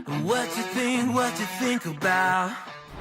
What you think about?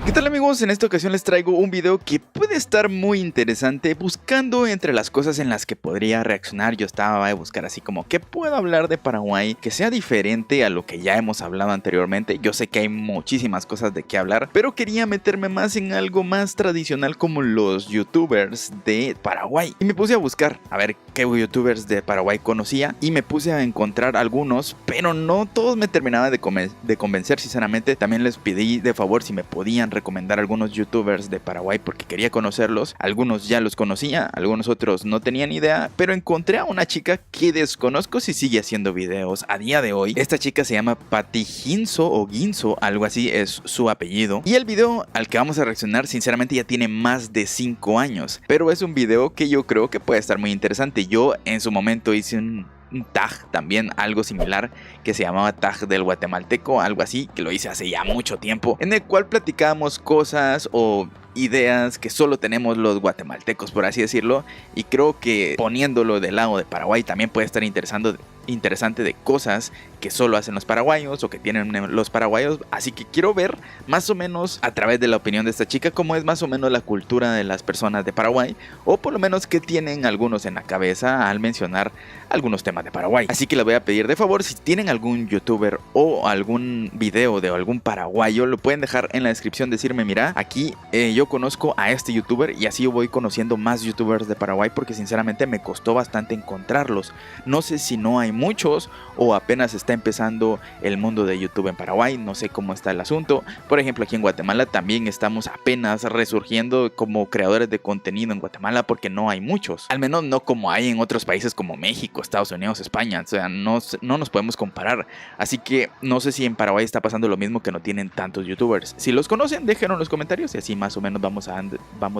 ¿Qué tal, amigos? En esta ocasión les traigo un video que puede estar muy interesante. Buscando entre las cosas en las que podría reaccionar, yo estaba a buscar así como ¿qué puedo hablar de Paraguay que sea diferente a lo que ya hemos hablado anteriormente? Yo sé que hay muchísimas cosas de qué hablar, pero quería meterme más en algo más tradicional como los youtubers de Paraguay. Y me puse a buscar a ver qué youtubers de Paraguay conocía y me puse a encontrar algunos, pero no todos me terminaban de convencer, sinceramente. También les pedí de favor si me podían recomendar algunos youtubers de Paraguay porque quería conocerlos. Algunos ya los conocía, algunos otros no tenían idea, pero encontré a una chica que desconozco si sigue haciendo videos a día de hoy. Esta chica se llama Patti Hinzo o Ginzo, algo así es su apellido. Y el video al que vamos a reaccionar sinceramente ya tiene más de 5 años, pero es un video que yo creo que puede estar muy interesante. Yo en su momento hice un tag también, algo similar, que se llamaba Tag del Guatemalteco, algo así, que lo hice hace ya mucho tiempo, en el cual platicábamos cosas o ideas que solo tenemos los guatemaltecos, por así decirlo, y creo que poniéndolo del lado de Paraguay también puede estar interesante de cosas que solo hacen los paraguayos o que tienen los paraguayos. Así que quiero ver más o menos a través de la opinión de esta chica cómo es más o menos la cultura de las personas de Paraguay, o por lo menos qué tienen algunos en la cabeza al mencionar algunos temas de Paraguay. Así que les voy a pedir de favor, si tienen algún youtuber o algún video de algún paraguayo, lo pueden dejar en la descripción, decirme mira, aquí yo conozco a este youtuber, y así yo voy conociendo más youtubers de Paraguay porque sinceramente me costó bastante encontrarlos. No sé si no hay muchos o apenas está empezando el mundo de YouTube en Paraguay, no sé cómo está el asunto. Por ejemplo, aquí en Guatemala también estamos apenas resurgiendo como creadores de contenido en Guatemala porque no hay muchos, al menos no como hay en otros países como México, Estados Unidos, España. O sea, no nos podemos comparar. Así que no sé si en Paraguay está pasando lo mismo, que no tienen tantos youtubers. Si los conocen, déjenlo en los comentarios y así más o menos vamos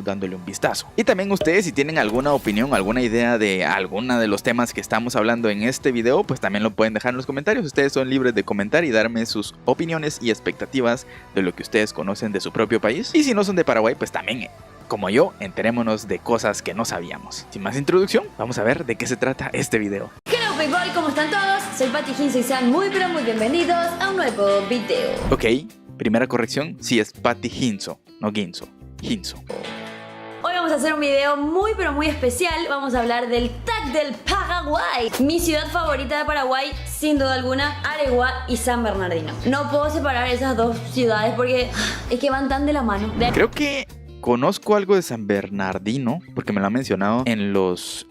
dándole un vistazo. Y también ustedes, si tienen alguna opinión, alguna idea de alguna de los temas que estamos hablando en este video, pues también lo pueden dejar en los comentarios. Ustedes son libres de comentar y darme sus opiniones y expectativas de lo que ustedes conocen de su propio país. Y si no son de Paraguay, pues también, como yo, enterémonos de cosas que no sabíamos. Sin más introducción, vamos a ver de qué se trata este video. Hello people, ¿cómo están todos? Soy Patti Hinzo y sean muy pero muy bienvenidos a un nuevo video. Ok, primera corrección, sí es Patti Hinzo, no Ginzo, Hinzo. Hoy vamos a hacer un video muy pero muy especial. Vamos a hablar del tag del Paraguay. Mi ciudad favorita de Paraguay, sin duda alguna, Areguá y San Bernardino. No puedo separar esas dos ciudades porque es que van tan de la mano. Creo que conozco algo de San Bernardino porque me lo han mencionado en los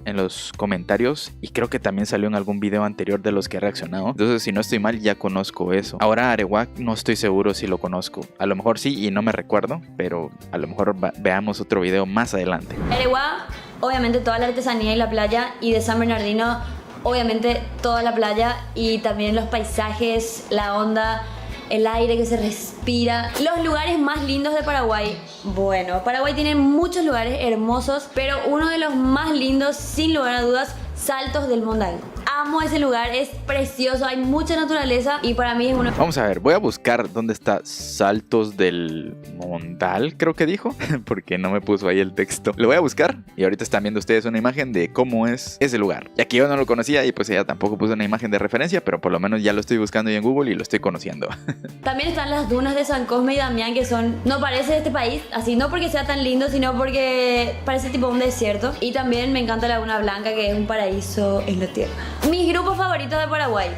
comentarios, y creo que también salió en algún video anterior de los que he reaccionado. Entonces, si no estoy mal, ya conozco eso. Ahora Areguá no estoy seguro si lo conozco. A lo mejor sí y no me recuerdo, pero a lo mejor veamos otro video más adelante. Areguá, obviamente toda la artesanía y la playa, y de San Bernardino, obviamente toda la playa y también los paisajes, la onda, el aire que se respira. Los lugares más lindos de Paraguay. Bueno, Paraguay tiene muchos lugares hermosos, pero uno de los más lindos, sin lugar a dudas, Saltos del Mondongo. Amo ese lugar, es precioso, hay mucha naturaleza y para mí es uno... Vamos a ver, voy a buscar dónde está Saltos del Mondal, creo que dijo, porque no me puso ahí el texto. Lo voy a buscar y ahorita están viendo ustedes una imagen de cómo es ese lugar. Ya que yo no lo conocía y pues ella tampoco puso una imagen de referencia, pero por lo menos ya lo estoy buscando ahí en Google y lo estoy conociendo. También están las dunas de San Cosme y Damián, que son... No parece de este país, así, no porque sea tan lindo, sino porque parece tipo un desierto. Y también me encanta Laguna Blanca, que es un paraíso en la tierra. Mis grupos favoritos de Paraguay.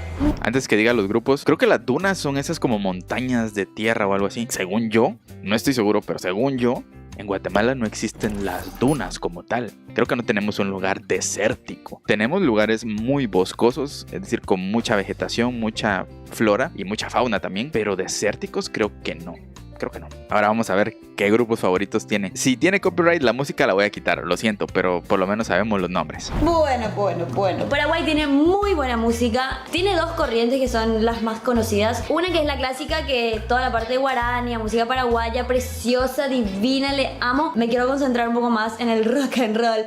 Antes que diga los grupos, creo que las dunas son esas como montañas de tierra o algo así. Según yo, no estoy seguro, pero según yo, en Guatemala no existen las dunas como tal. Creo que no tenemos un lugar desértico. Tenemos lugares muy boscosos, es decir, con mucha vegetación, mucha flora y mucha fauna también, pero desérticos creo que no. Creo que no. Ahora vamos a ver qué grupos favoritos tiene. Si tiene copyright, la música la voy a quitar, lo siento, pero por lo menos sabemos los nombres. Bueno. Paraguay tiene muy buena música. Tiene dos corrientes que son las más conocidas. Una que es la clásica, que toda la parte de guarania, música paraguaya, preciosa, divina, le amo. Me quiero concentrar un poco más en el rock and roll.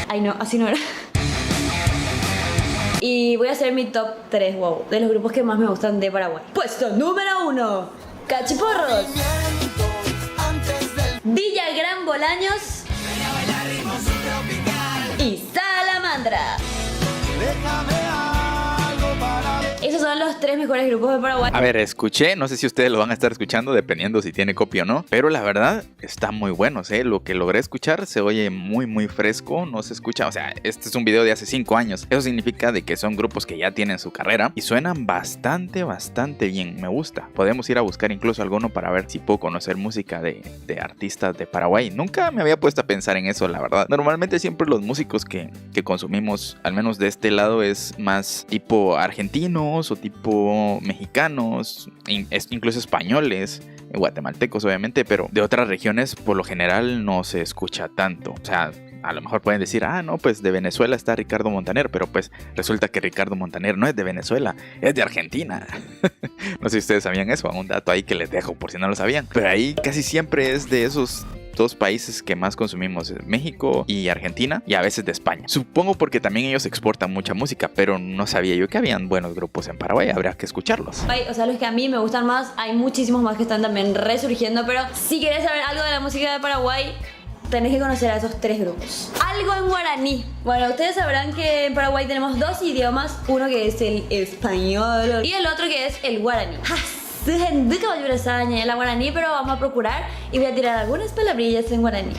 Ay no, así no era. Y voy a hacer mi top 3, wow, de los grupos que más me gustan de Paraguay. Puesto número 1, Cachiporros, Villa Gran Bolaños y Salamandra. Esos son son los 3 mejores grupos de Paraguay. A ver, escuché, no sé si ustedes lo van a estar escuchando dependiendo si tiene copia o no, pero la verdad está muy buenos, lo que logré escuchar se oye muy fresco, no se escucha, o sea, este es un video de hace 5 años, eso significa de que son grupos que ya tienen su carrera y suenan bastante bien, me gusta. Podemos ir a buscar incluso alguno para ver si puedo conocer música de artistas de Paraguay. Nunca me había puesto a pensar en eso, la verdad. Normalmente siempre los músicos que consumimos, al menos de este lado, es más tipo argentinos o tipo mexicanos, incluso españoles, guatemaltecos obviamente, pero de otras regiones por lo general no se escucha tanto. O sea, a lo mejor pueden decir, no, pues de Venezuela está Ricardo Montaner, pero pues resulta que Ricardo Montaner no es de Venezuela, es de Argentina. No sé si ustedes sabían eso, un dato ahí que les dejo por si no lo sabían. Pero ahí casi siempre es de esos 2 países que más consumimos, México y Argentina, y a veces de España. Supongo porque también ellos exportan mucha música, pero no sabía yo que habían buenos grupos en Paraguay, habría que escucharlos. O sea, los que a mí me gustan más, hay muchísimos más que están también resurgiendo, pero si quieres saber algo de la música de Paraguay, tenés que conocer a esos 3 grupos. Algo en guaraní. Bueno, ustedes sabrán que en Paraguay tenemos 2 idiomas, uno que es el español y el otro que es el guaraní. La guaraní, pero vamos a procurar y voy a tirar algunas palabrillas en guaraní.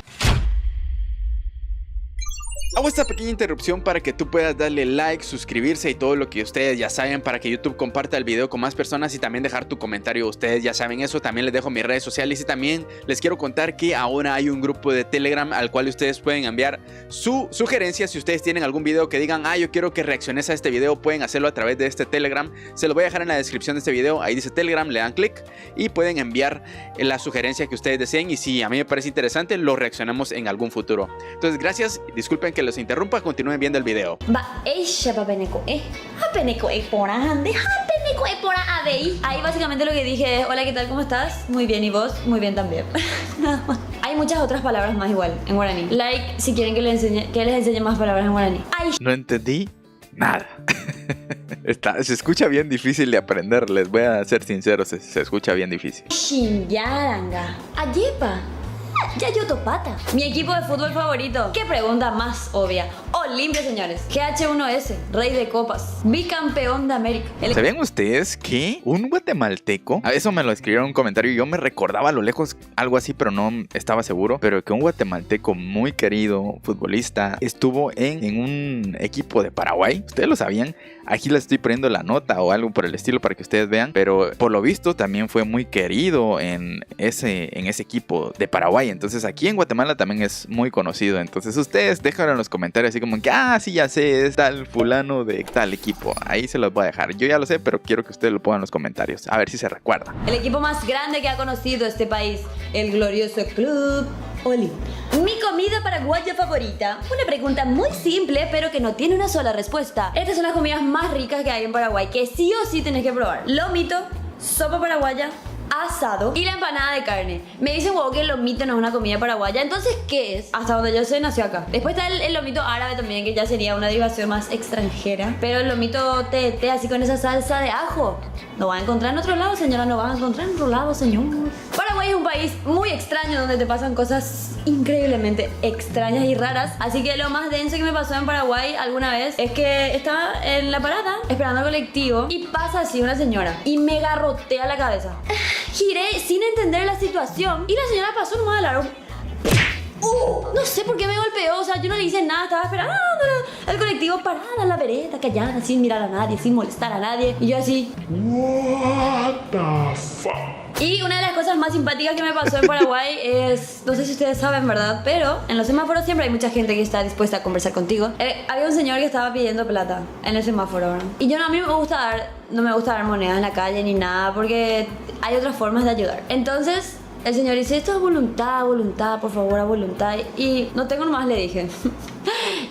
Hago esta pequeña interrupción para que tú puedas darle like, suscribirse y todo lo que ustedes ya saben, para que YouTube comparta el video con más personas y también dejar tu comentario. Ustedes ya saben eso. También les dejo mis redes sociales y también les quiero contar que ahora hay un grupo de Telegram al cual ustedes pueden enviar su sugerencia. Si ustedes tienen algún video que digan, yo quiero que reacciones a este video, pueden hacerlo a través de este Telegram. Se lo voy a dejar en la descripción de este video. Ahí dice Telegram, le dan clic y pueden enviar la sugerencia que ustedes deseen. Y si a mí me parece interesante, lo reaccionamos en algún futuro. Entonces, gracias. Disculpen que los interrumpa, continúen viendo el video. Ahí básicamente lo que dije es, hola, ¿qué tal? ¿Cómo estás? Muy bien, ¿y vos? Muy bien también. Nada más. Hay muchas otras palabras más igual en guaraní. Like, si quieren que les enseñe más palabras en guaraní. No entendí nada. Se escucha bien difícil de aprender, les voy a ser sincero, se escucha bien difícil. Shinyaranga. Ayepa. Yayotopata. Mi equipo de fútbol favorito. ¿Qué pregunta más obvia? Olimpia, señores. GH1S, rey de copas, bicampeón de América. ¿Sabían ustedes que un guatemalteco, a eso me lo escribieron en un comentario y yo me recordaba a lo lejos algo así, pero no estaba seguro, pero que un guatemalteco muy querido, futbolista, estuvo en un equipo de Paraguay? ¿Ustedes lo sabían? Aquí les estoy poniendo la nota o algo por el estilo para que ustedes vean, pero por lo visto también fue muy querido en ese equipo de Paraguay. Entonces aquí en Guatemala también es muy conocido. Entonces ustedes déjenlo en los comentarios así como que, sí, ya sé, es tal fulano de tal equipo. Ahí se los voy a dejar. Yo ya lo sé, pero quiero que ustedes lo pongan en los comentarios, a ver si se recuerda. El equipo más grande que ha conocido este país, el glorioso Club Olimpia. Mi comida paraguaya favorita. Una pregunta muy simple, pero que no tiene una sola respuesta. Estas son las comidas más ricas que hay en Paraguay, que sí o sí tenés que probar. Lomito, sopa paraguaya, asado y la empanada de carne. Me dicen, que el lomito no es una comida paraguaya. Entonces, ¿qué es? Hasta donde yo sé, nació acá. Después está el lomito árabe también, que ya sería una derivación más extranjera. Pero el lomito TT, así con esa salsa de ajo, no va a encontrar en otro lado, señora. No va a encontrar en otro lado, señor. Paraguay es un país muy extraño donde te pasan cosas increíblemente extrañas y raras. Así que lo más denso que me pasó en Paraguay alguna vez es que estaba en la parada esperando al colectivo y pasa así una señora y me garrotea la cabeza. Giré sin entender la situación y la señora pasó nomás de largo. No sé por qué me golpeó, o sea, yo no le hice nada, estaba esperando el colectivo parada en la vereda, callada, sin mirar a nadie, sin molestar a nadie. Y yo así, what the fuck. Y una de las cosas más simpáticas que me pasó en Paraguay es, no sé si ustedes saben, ¿verdad? Pero en los semáforos siempre hay mucha gente que está dispuesta a conversar contigo. Había un señor que estaba pidiendo plata en el semáforo, ¿verdad? Y a mí no me gusta dar monedas en la calle ni nada, porque hay otras formas de ayudar. Entonces el señor dice, esto es voluntad, por favor, a voluntad. Y no tengo nomás, le dije.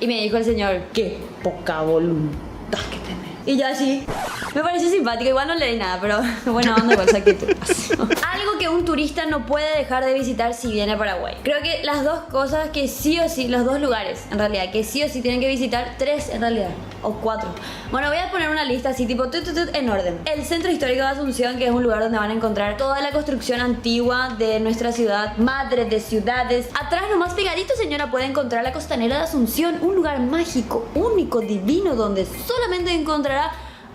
Y me dijo el señor, qué poca voluntad que tenés. Y yo así, me pareció simpático, igual no le di nada, pero bueno, onda igual esa actitud. Algo que un turista no puede dejar de visitar si viene a Paraguay. Creo que las dos cosas que sí o sí, los dos lugares en realidad, que sí o sí tienen que visitar, 3 en realidad, o 4. Bueno, voy a poner una lista así tipo en orden. El Centro Histórico de Asunción, que es un lugar donde van a encontrar toda la construcción antigua de nuestra ciudad, madre de ciudades. Atrás nomás pegadito, señora, puede encontrar la Costanera de Asunción, un lugar mágico, único, divino, donde solamente encontrará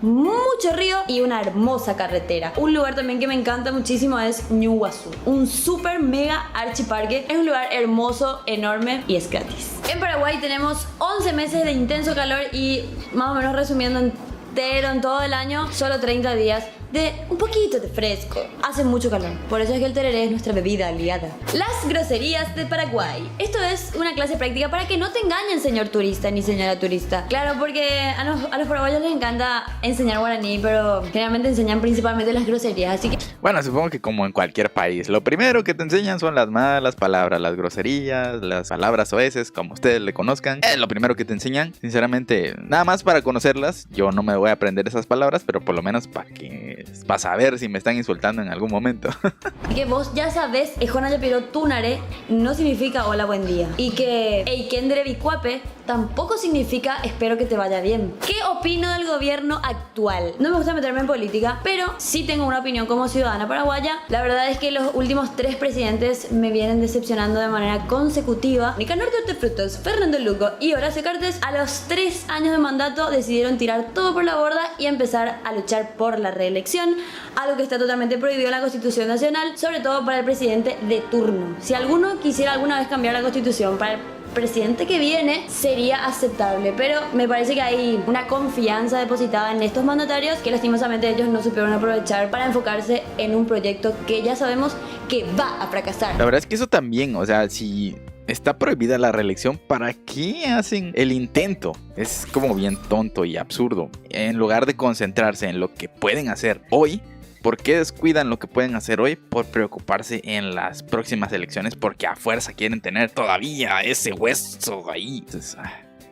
mucho río y una hermosa carretera. Un lugar también que me encanta muchísimo es Ñuguazú, un super mega archiparque. Es un lugar hermoso, enorme y es gratis. En Paraguay tenemos 11 meses de intenso calor y, más o menos resumiendo entero en todo el año, solo 30 días de un poquito de fresco. Hace mucho calor, por eso es que el tereré es nuestra bebida aliada. Las groserías de Paraguay. Esto es una clase práctica para que no te engañen, señor turista ni señora turista. Claro, porque a los paraguayos les encanta enseñar guaraní, pero generalmente enseñan principalmente las groserías, así que... Bueno, supongo que como en cualquier país, lo primero que te enseñan son las malas palabras, las groserías, las palabras oeces, como ustedes le conozcan. Es lo primero que te enseñan. Sinceramente, nada más para conocerlas. Yo no me voy a aprender esas palabras, pero por lo menos para saber si me están insultando en algún momento. Que vos ya sabes, Ejona Yapiro Tunare no significa hola buen día. Y que Eikendre Bicuape tampoco significa espero que te vaya bien. ¿Qué opino del gobierno actual? No me gusta meterme en política, pero sí tengo una opinión como ciudadana paraguaya. La verdad es que los últimos 3 presidentes me vienen decepcionando de manera consecutiva. Nicanor Frutos, Fernando Luco y Horacio Cartes, a los 3 años de mandato decidieron tirar todo por la borda y empezar a luchar por la reelección, algo que está totalmente prohibido en la Constitución Nacional, sobre todo para el presidente de turno. Si alguno quisiera alguna vez cambiar la Constitución para el presidente que viene, sería aceptable, pero me parece que hay una confianza depositada en estos mandatarios que lastimosamente ellos no supieron aprovechar para enfocarse en un proyecto que ya sabemos que va a fracasar. La verdad es que eso también, o sea, si está prohibida la reelección, ¿para qué hacen el intento? Es como bien tonto y absurdo. En lugar de concentrarse en lo que pueden hacer hoy, ¿por qué descuidan lo que pueden hacer hoy por preocuparse en las próximas elecciones? Porque a fuerza quieren tener todavía ese hueso ahí. Entonces,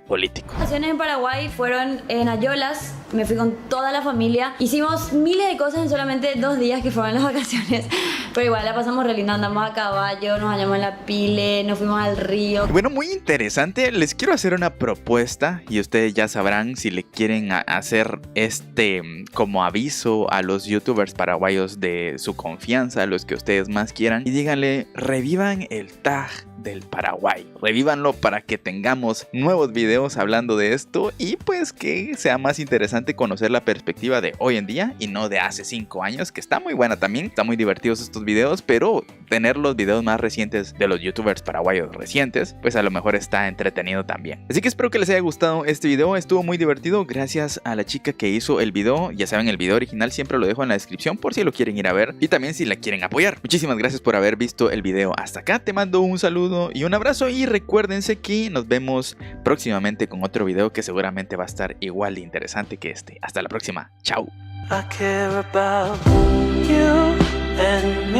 político. Las vacaciones en Paraguay fueron en Ayolas, me fui con toda la familia. Hicimos miles de cosas en solamente 2 días que fueron las vacaciones. Pero igual la pasamos re lindo, andamos a caballo, nos bañamos en la pile, nos fuimos al río. Bueno, muy interesante. Les quiero hacer una propuesta y ustedes ya sabrán si le quieren hacer como aviso a los youtubers paraguayos de su confianza, a los que ustedes más quieran, y díganle, revivan el tag del Paraguay. Revívanlo para que tengamos nuevos videos hablando de esto y pues que sea más interesante conocer la perspectiva de hoy en día y no de hace 5 años, que está muy buena también. Están muy divertidos estos videos, pero tener los videos más recientes de los youtubers paraguayos recientes, pues a lo mejor está entretenido también. Así que espero que les haya gustado este video. Estuvo muy divertido gracias a la chica que hizo el video. Ya saben, el video original siempre lo dejo en la descripción por si lo quieren ir a ver y también si la quieren apoyar. Muchísimas gracias por haber visto el video hasta acá. Te mando un saludo y un abrazo y recuérdense que nos vemos próximamente con otro video que seguramente va a estar igual de interesante que este. Hasta la próxima. Chao. I care about you and